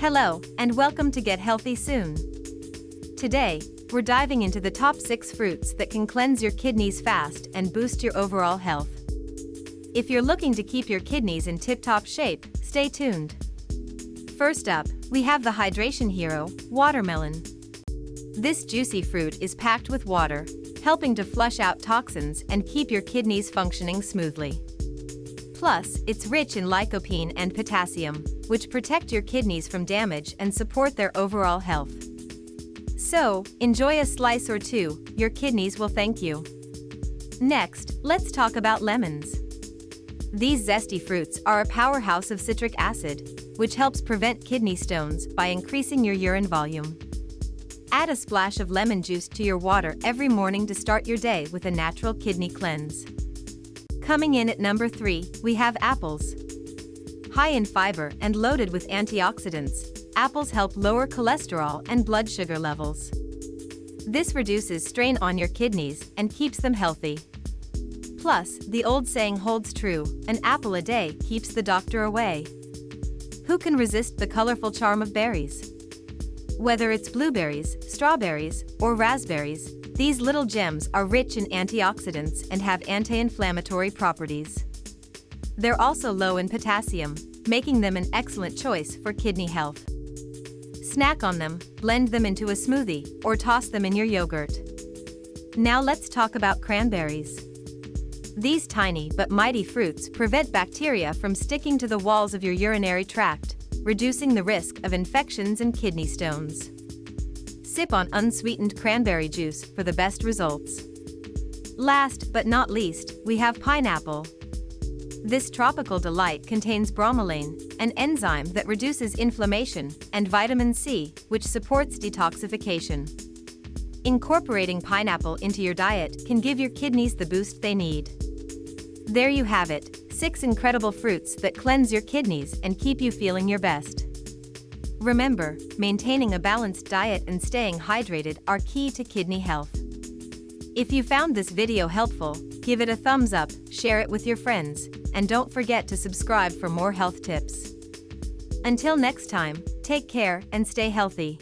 Hello, and welcome to Get Healthy Soon. Today, we're diving into the top 6 fruits that can cleanse your kidneys fast and boost your overall health. If you're looking to keep your kidneys in tip-top shape, stay tuned. First up, we have the hydration hero, watermelon. This juicy fruit is packed with water, helping to flush out toxins and keep your kidneys functioning smoothly. Plus, it's rich in lycopene and potassium, which protect your kidneys from damage and support their overall health. So, enjoy a slice or two, your kidneys will thank you. Next, let's talk about lemons. These zesty fruits are a powerhouse of citric acid, which helps prevent kidney stones by increasing your urine volume. Add a splash of lemon juice to your water every morning to start your day with a natural kidney cleanse. Coming in at number 3, we have apples. High in fiber and loaded with antioxidants, apples help lower cholesterol and blood sugar levels. This reduces strain on your kidneys and keeps them healthy. Plus, the old saying holds true, an apple a day keeps the doctor away. Who can resist the colorful charm of berries? Whether it's blueberries, strawberries, or raspberries, these little gems are rich in antioxidants and have anti-inflammatory properties. They're also low in potassium, making them an excellent choice for kidney health. Snack on them, blend them into a smoothie, or toss them in your yogurt. Now let's talk about cranberries. These tiny but mighty fruits prevent bacteria from sticking to the walls of your urinary tract, reducing the risk of infections and kidney stones. Sip on unsweetened cranberry juice for the best results. Last but not least, we have pineapple. This tropical delight contains bromelain, an enzyme that reduces inflammation, and vitamin C, which supports detoxification. Incorporating pineapple into your diet can give your kidneys the boost they need. There you have it, 6 incredible fruits that cleanse your kidneys and keep you feeling your best. Remember, maintaining a balanced diet and staying hydrated are key to kidney health. If you found this video helpful, give it a thumbs up, share it with your friends, and don't forget to subscribe for more health tips. Until next time, take care and stay healthy.